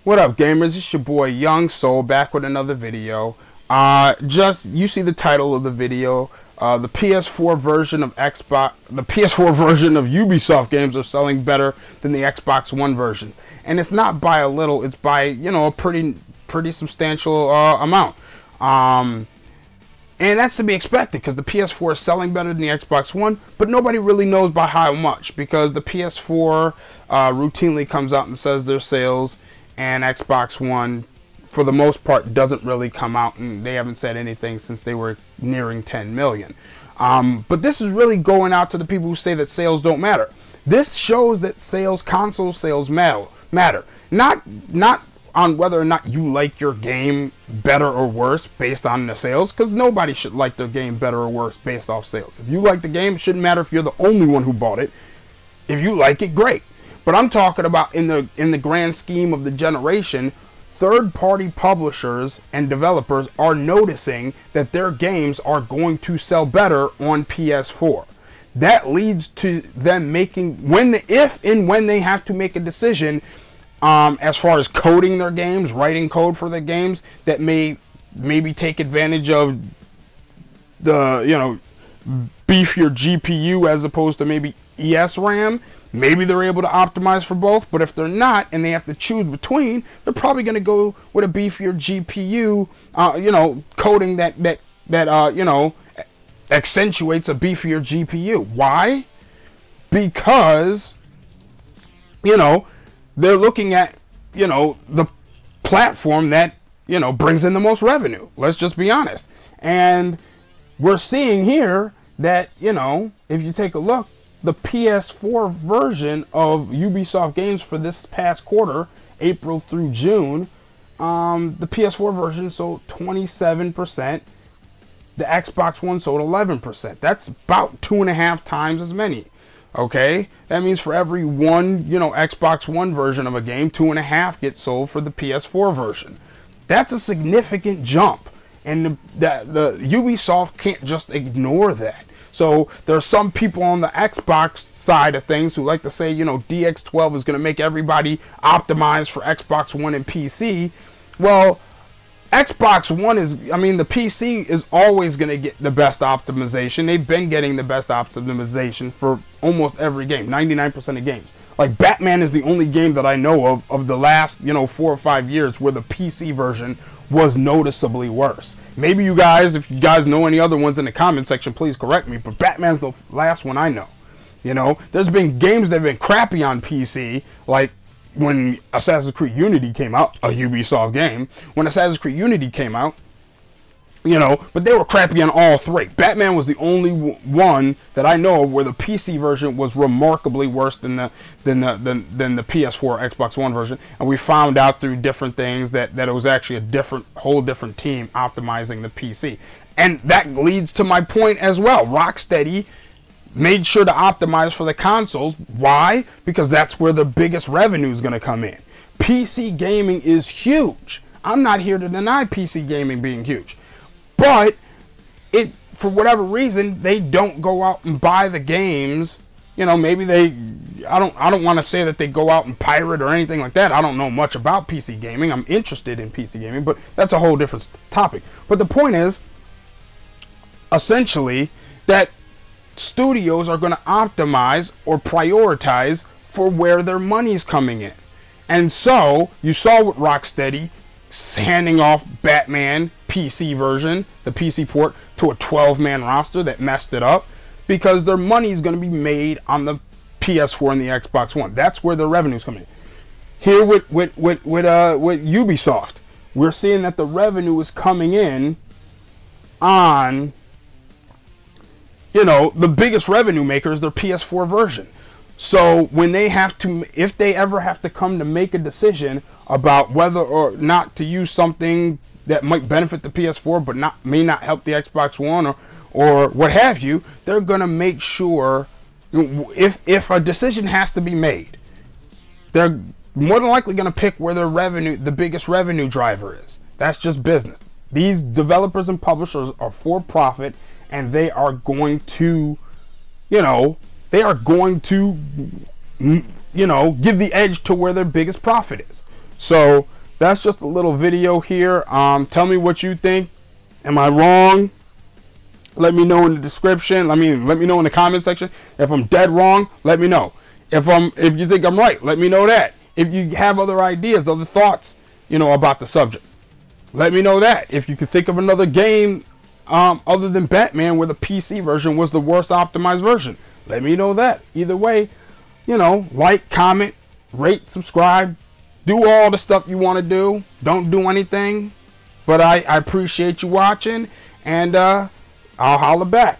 What up, gamers? It's your boy Young Soul back with another video. You see the title of the video. The PS4 version of Ubisoft games are selling better than the Xbox One version, and it's not by a little. It's by a pretty substantial amount. And that's to be expected because the PS4 is selling better than the Xbox One, but nobody really knows by how much because the PS4 routinely comes out and says their sales, and Xbox One, for the most part, doesn't really come out, and they haven't said anything since they were nearing 10 million. But this is really going out to the people who say that sales don't matter. This shows that console sales matter. Not on whether or not you like your game better or worse based on the sales, because nobody should like their game better or worse based off sales. If you like the game, it shouldn't matter if you're the only one who bought it. If you like it, great. But I'm talking about in the grand scheme of the generation, third-party publishers and developers are noticing that their games are going to sell better on PS4. That leads to them making, if and when they have to make a decision as far as coding their games, writing code for their games that maybe take advantage of the beefier GPU as opposed to maybe ES RAM. Maybe they're able to optimize for both, but if they're not and they have to choose between, they're probably going to go with a beefier GPU, coding that accentuates a beefier GPU. Why? Because they're looking at the platform that brings in the most revenue. Let's just be honest. And we're seeing here that if you take a look, the PS4 version of Ubisoft games for this past quarter, April through June, the PS4 version sold 27%. The Xbox One sold 11%. That's about 2.5 times as many. Okay, that means for every one, Xbox One version of a game, 2.5 get sold for the PS4 version. That's a significant jump, and the Ubisoft can't just ignore that. So there are some people on the Xbox side of things who like to say, DX12 is going to make everybody optimize for Xbox One and PC. Well, Xbox One the PC is always going to get the best optimization. They've been getting the best optimization for almost every game, 99% of games. Like Batman is the only game that I know of the last, 4 or 5 years where the PC version was noticeably worse. Maybe if you guys know any other ones in the comment section, please correct me, but Batman's the last one I know. There's been games that have been crappy on PC, like when Assassin's Creed Unity came out, a Ubisoft game, when Assassin's Creed Unity came out, but they were crappy on all three. Batman was the only one that I know of where the PC version was remarkably worse than the PS4 Xbox One version, and we found out through different things that it was actually a whole different team optimizing the PC. And that leads to my point as well. Rocksteady made sure to optimize for the consoles. Why? Because that's where the biggest revenue is going to come in. PC gaming is huge. I'm not here to deny PC gaming being huge. But for whatever reason, they don't go out and buy the games. Maybe I don't want to say that they go out and pirate or anything like that. I don't know much about PC gaming. I'm interested in PC gaming, but that's a whole different topic. But the point is, essentially, that studios are going to optimize or prioritize for where their money's coming in. And so, you saw with Rocksteady handing off Batman PC version, the PC port, to a 12-man roster that messed it up because their money is going to be made on the PS4 and the Xbox One. That's where their revenue's coming in. Here with Ubisoft, we're seeing that the revenue is coming in on the biggest revenue maker is their PS4 version. So when if they ever have to come to make a decision about whether or not to use something that might benefit the PS4 but may not help the Xbox One or what have you, they're gonna make sure if a decision has to be made, they're more than likely gonna pick where the biggest revenue driver is. That's just business. These developers and publishers are for profit, and they are going to, give the edge to where their biggest profit is. So that's just a little video here. Tell me what you think. Am I wrong? Let me know in the description. Let me know in the comment section. If I'm dead wrong, let me know. If you think I'm right, let me know that. If you have other ideas, other thoughts, about the subject, let me know that. If you could think of another game other than Batman where the PC version was the worst optimized version, let me know that. Either way, like, comment, rate, subscribe, do all the stuff you want to do. Don't do anything, but I appreciate you watching, and I'll holler back.